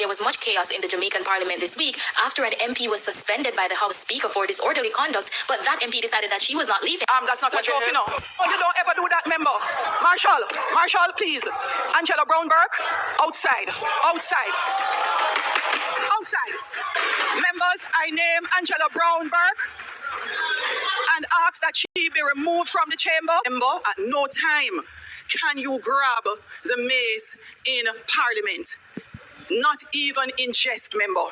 There was much chaos in the Jamaican parliament this week after an MP was suspended by the House Speaker for disorderly conduct, but that MP decided that she was not leaving. That's not a joke, you know. Oh, you don't ever do that, member. Marshall, please. Angela Brown-Burke, outside. Members, I name Angela Brown-Burke and ask that she be removed from the chamber. Member, at no time can you grab the mace in parliament. Not even in jest, member.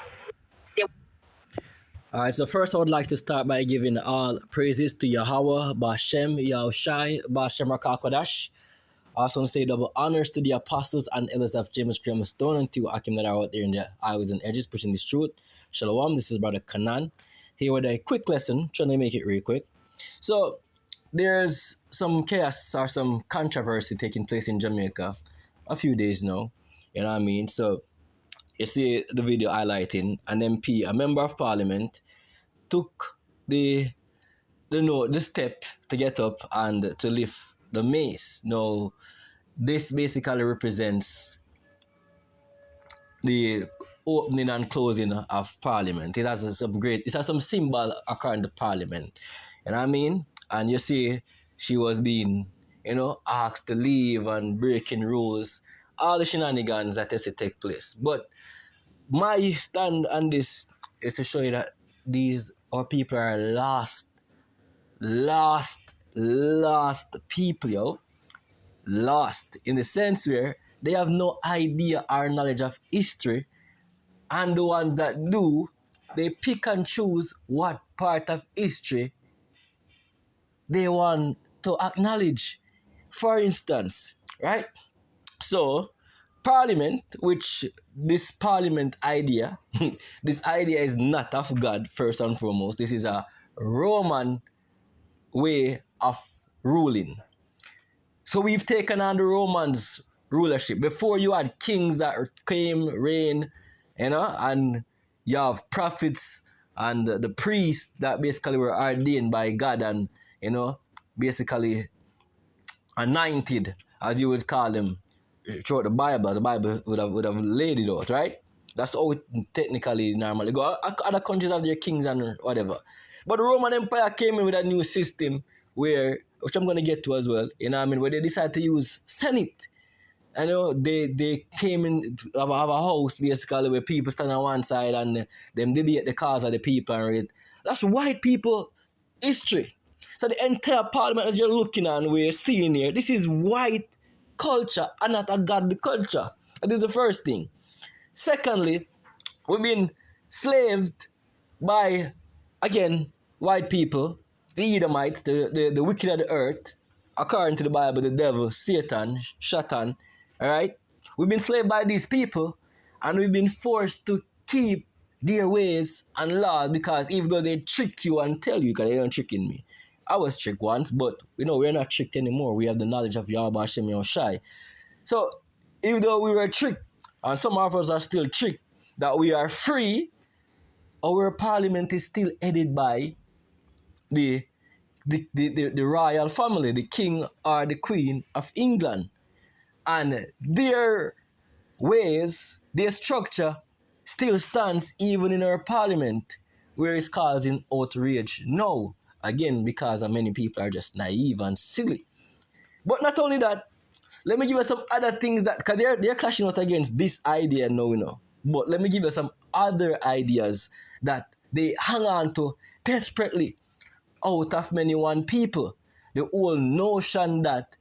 Alright, so first I would like to start by giving all praises to Yahweh, Bashem, Yahushai, Bashem Rakakwadash. Also say double honors to the apostles and elders of James Cream Stone and to Akim that are out there in the highways and edges pushing this truth. Shalom, this is Brother Kanan. Here with a quick lesson, trying to make it real quick. So, there's some chaos or some controversy taking place in Jamaica a few days now. You know what I mean? So, you see the video highlighting an MP, a member of parliament, took the step to get up and to lift the mace. Now, this basically represents the opening and closing of parliament. It has some symbol according to parliament. You know what I mean? And you see, she was being, asked to leave and breaking rules, all the shenanigans that has to take place. But my stand on this is to show you that our people are lost people, yo. Lost in the sense where they have no idea or knowledge of history, and the ones that do, they pick and choose what part of history they want to acknowledge. For instance, right? So, Parliament, which this Parliament idea, this idea is not of God first and foremost. This is a Roman way of ruling. So we've taken on the Romans' rulership. Before you had kings that came, reign, and you have prophets and the priests that basically were ordained by God and, basically anointed, as you would call them, throughout the Bible. The Bible would have laid it out, right? That's how it technically normally go. Other countries have their kings and whatever. But the Roman Empire came in with a new system which I'm going to get to as well, where they decided to use Senate. They came in to have a house basically where people stand on one side and them debate the cause of the people and read. That's white people history. So the entire parliament that you're looking at, we're seeing here, this is white culture and not a godly culture. That is the first thing. Secondly, we've been slaved by, again, white people, the Edomites, the wicked of the earth, according to the Bible, the devil, Satan, Shatan, all right? We've been slaved by these people, and we've been forced to keep their ways and laws, because even though they trick you and tell you, because they don't tricking me. I was tricked once, but we're not tricked anymore. We have the knowledge of Yahweh Hashem Yahushai. So, even though we were tricked, and some of us are still tricked, that we are free, our parliament is still headed by the royal family, the king or the queen of England. And their ways, their structure still stands even in our parliament, where it's causing outrage now. Again, because many people are just naive and silly. But not only that, let me give you some other things that, because they're clashing out against this idea now, But let me give you some other ideas that they hang on to desperately out of many one people. The whole notion that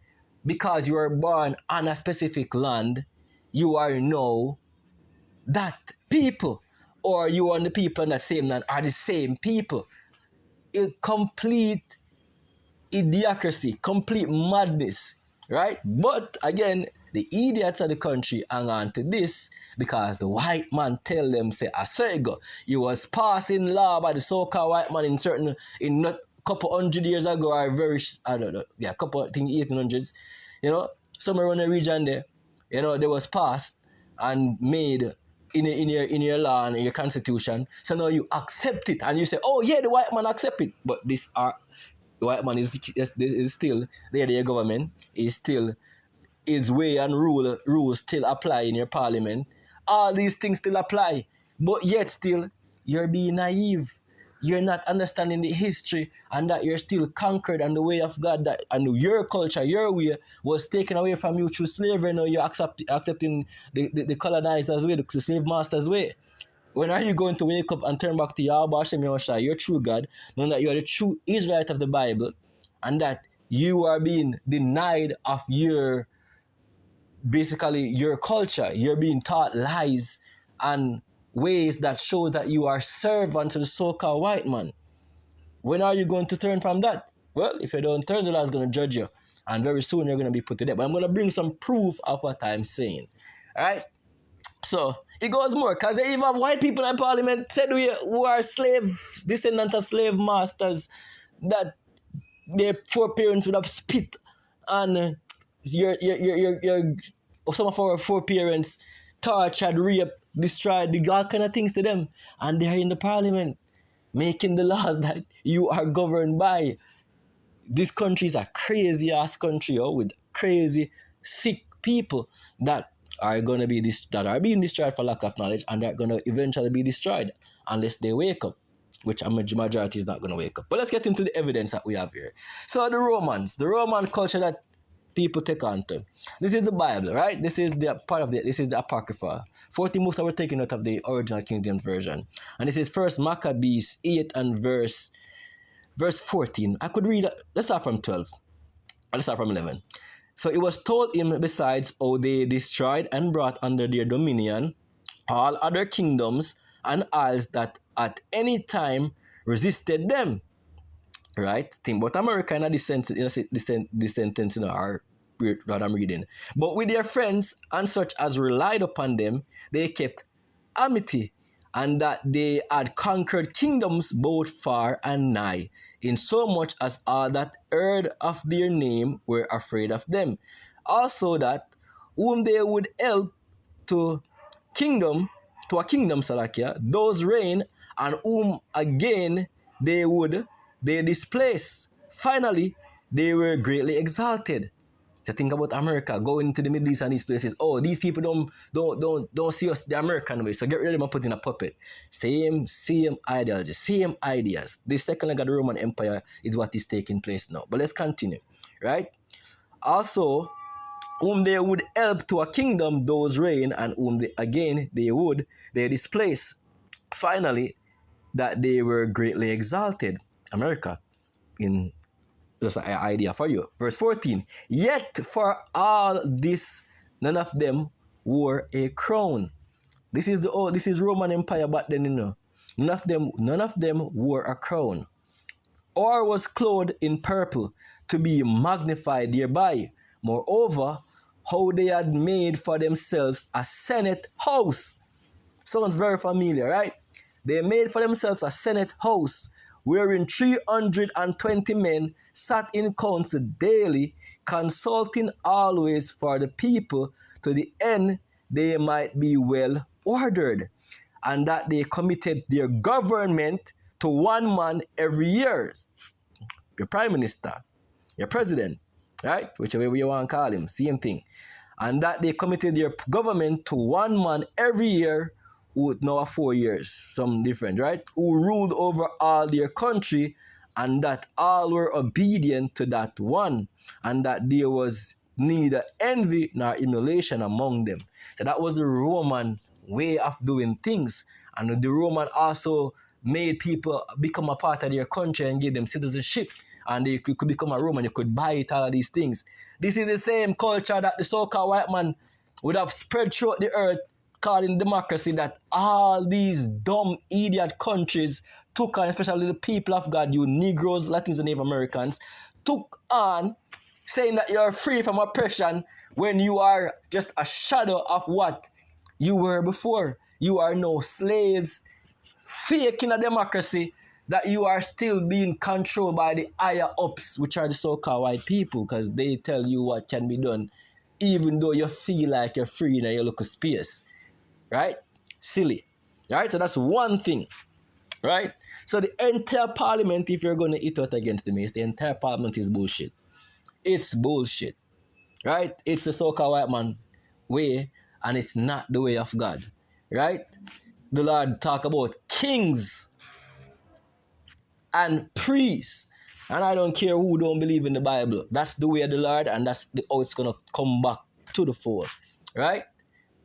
because you are born on a specific land, you are now that people, or you and the people in the same land are the same people. A complete idiocracy, complete madness, right? But again, the idiots of the country hang on to this because the white man tell them, say, I say go, you was passing law by the so-called white man in not couple hundred years ago, or couple, I think 1800s, somewhere around the region there, they was passed and made in your law and in your constitution. So now you accept it and you say, oh yeah, the white man accept it. But the white man is still their government, is still his way and rules still apply in your parliament, all these things still apply. But yet still, you're being naive. You're not understanding the history and that you're still conquered and the way of God that and your culture, your way was taken away from you through slavery. Now you're accepting the colonizers' way, the slave masters' way. When are you going to wake up and turn back to Yahweh Hashem Yahushua, your true God, knowing that you are the true Israelite of the Bible and that you are being denied of your basically your culture. You're being taught lies and ways that shows that you are servant to the so-called white man. When are you going to turn from that? Well, if you don't turn, the Lord is going to judge you. And very soon you're going to be put to death. But I'm going to bring some proof of what I'm saying. All right? So, it goes more. Because they even have white people in parliament said who are slaves, descendants of slave masters, that their foreparents would have spit and some of our foreparents tortured, raped, destroyed, did all kind of things to them. And they're in the parliament making the laws that you are governed by. This country is a crazy ass country, with crazy, sick people that are going to be that are being destroyed for lack of knowledge, and they're going to eventually be destroyed unless they wake up, which a majority is not going to wake up. But let's get into the evidence that we have here. So the Roman culture that people take on to. This is the Bible, right? This is the part of this is the Apocrypha. 40 books that were taken out of the original King James Version. And this is First Maccabees 8 and verse 14. I could read, let's start from 12. Let's start from 11. So it was told him besides how they destroyed and brought under their dominion all other kingdoms and isles that at any time resisted them. Right? Think about America in this sentence, are what I'm reading. But with their friends and such as relied upon them, they kept amity, and that they had conquered kingdoms both far and nigh, in so much as all that heard of their name were afraid of them. Also that whom they would help to a kingdom, Salakia, those reign, and whom again they displace. Finally, they were greatly exalted. So think about America going to the Middle East and these places. Oh, these people don't see us the American way. So get rid of them and put in a puppet. Same ideology, same ideas. The second leg of the Roman Empire is what is taking place now. But let's continue, right? Also, whom they would help to a kingdom, those reign, and whom they displace. Finally, that they were greatly exalted. America, in just an idea for you. Verse 14. Yet for all this, none of them wore a crown. This is Roman Empire back then, None of them wore a crown, or was clothed in purple to be magnified thereby. Moreover, how they had made for themselves a senate house. Sounds very familiar, right? They made for themselves a senate house, wherein 320 men sat in council daily, consulting always for the people, to the end they might be well ordered, and that they committed their government to one man every year. Your prime minister, your president, right? Whichever way you want to call him, same thing. And that they committed their government to one man every year, with now 4 years, some different, right? Who ruled over all their country, and that all were obedient to that one, and that there was neither envy nor emulation among them. So that was the Roman way of doing things. And the Roman also made people become a part of their country and give them citizenship. And you could become a Roman, you could buy it, all of these things. This is the same culture that the so-called white man would have spread throughout the earth, calling democracy, that all these dumb idiot countries took on, especially the people of God, you Negroes, Latins, and Native Americans, took on, saying that you're free from oppression when you are just a shadow of what you were before. You are no slaves, faking a democracy, that you are still being controlled by the higher ups, which are the so-called white people, because they tell you what can be done, even though you feel like you're free in your local space. Right? Silly. Right? So that's one thing. Right? So the entire parliament, if you're going to eat out against the Mace, the entire parliament is bullshit. It's bullshit. Right? It's the so-called white man way, and it's not the way of God. right? The Lord talk about kings and priests. And I don't care who don't believe in the Bible. That's the way of the Lord, and that's how it's going to come back to the fold, right?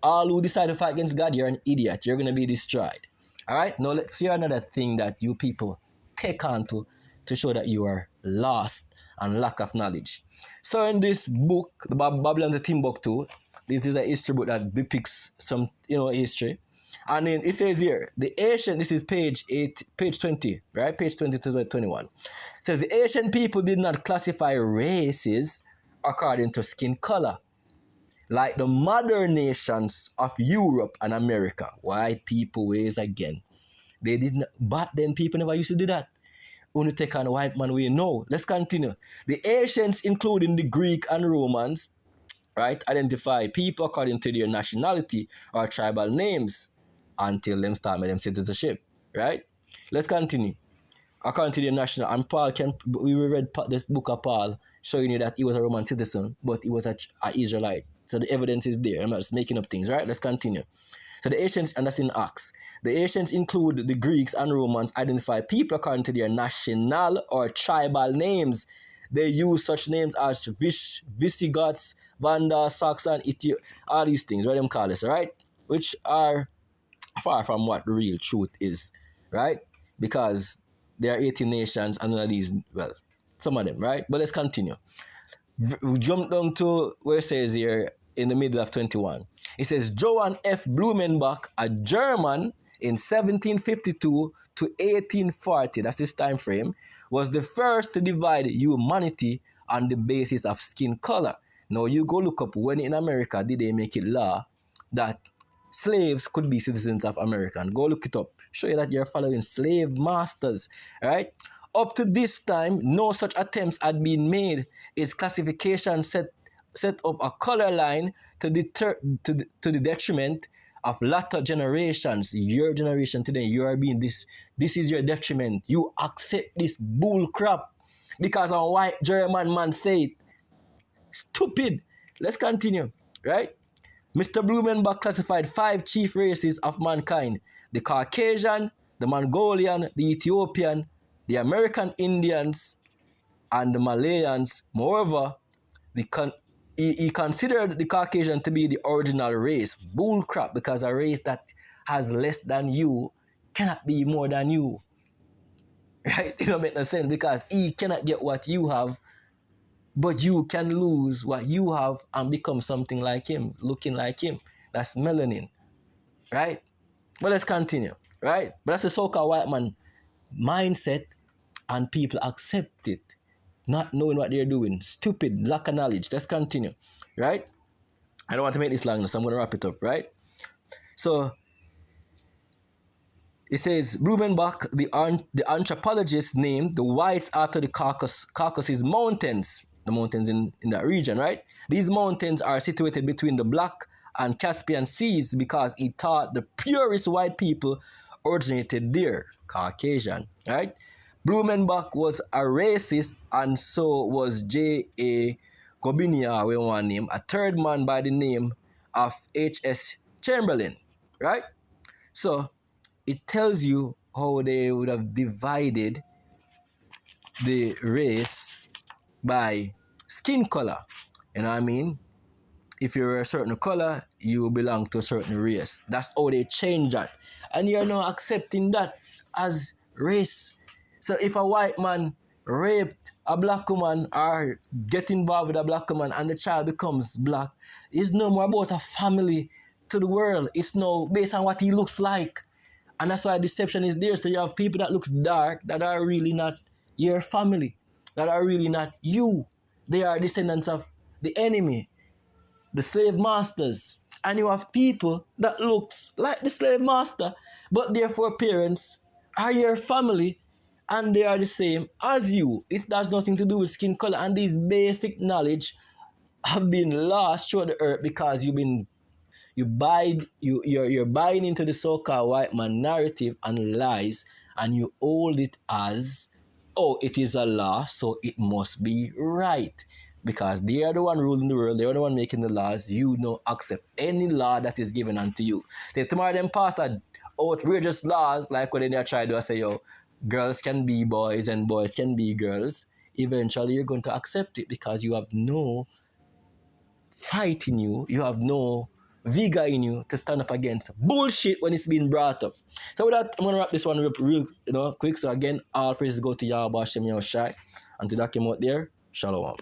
All who decide to fight against God, you're an idiot. You're going to be destroyed. All right? Now let's hear another thing that you people take on to show that you are lost and lack of knowledge. So in this book, the Babylon the Timbuktu, this is a history book that depicts some, history. And then it says here, the ancient, this is page 20, right? Page 20 to 21. It says the ancient people did not classify races according to skin color, like the modern nations of Europe and America. White people ways again. They didn't, but then people never used to do that. Only take on a white man way. No, let's continue. The ancients, including the Greek and Romans, right, identify people according to their nationality or tribal names until them start with them citizenship, right? Let's continue. According to the national, and we read this book of Paul showing you that he was a Roman citizen, but he was an Israelite. So the evidence is there. I'm not just making up things, right? Let's continue. So the ancients, and that's in Acts, the ancients include the Greeks and Romans identify people according to their national or tribal names. They use such names as Visigoths, Vandals, Saxon, Ethiopia, all these things, what them call this, right? Which are far from what the real truth is, right? Because there are 18 nations and none of these, well, some of them, right? But let's continue. We jump down to where it says here in the middle of 21. It says Johann F. Blumenbach, a German in 1752 to 1840, that's his time frame, was the first to divide humanity on the basis of skin color. Now you go look up when in America did they make it law that slaves could be citizens of America. And go look it up. Show you that you're following slave masters, right? Up to this time, no such attempts had been made. Its classification set up a color line to the detriment of latter generations. Your generation today, you are being this is your detriment. You accept this bull crap because a white German man said it. Stupid. Let's continue, right? Mr. Blumenbach classified 5 chief races of mankind: the Caucasian, the Mongolian, the Ethiopian, the American Indians, and the Malayans. Moreover, he considered the Caucasian to be the original race. Bullcrap, because a race that has less than you cannot be more than you. Right? It don't make no sense because he cannot get what you have, but you can lose what you have and become something like him, looking like him. That's melanin, right? But let's continue, right? But that's the so-called white man mindset, and people accept it, not knowing what they're doing. Stupid, lack of knowledge. Let's continue, right? I don't want to make this long, so I'm going to wrap it up, right? So it says Blumenbach, the anthropologist, named the whites after the Caucasus Mountains, the mountains in that region, right? These mountains are situated between the Black and Caspian Seas because he thought the purest white people originated there, Caucasian, right? Blumenbach was a racist, and so was J.A. Gobinia, we want name, a third man by the name of H.S. Chamberlain, right? So it tells you how they would have divided the race by skin color. You know what I mean? If you're a certain color, you belong to a certain race. That's how they change that. And you're not accepting that as race. So if a white man raped a black woman or get involved with a black woman and the child becomes black, it's no more about a family to the world. It's now based on what he looks like. And that's why deception is there. So you have people that looks dark that are really not your family, that are really not you. They are descendants of the enemy, the slave masters. And you have people that looks like the slave master, but their foreparents are your family and they are the same as you. It has nothing to do with skin color. And these basic knowledge have been lost through the earth because you're buying into the so-called white man narrative and lies, and you hold it as, oh, it is a law, so it must be right. because they are the one ruling the world, they are the one making the laws. You don't accept any law that is given unto you. Say tomorrow them pass that outrageous laws like when they try to say, yo, girls can be boys and boys can be girls. Eventually you're going to accept it because you have no fight in you, you have no vigor in you to stand up against bullshit when it's being brought up. So with that, I'm gonna wrap this one up real quick. So again, all praises go to Yahweh Shem Yahushai, and to that came out there, Shalom.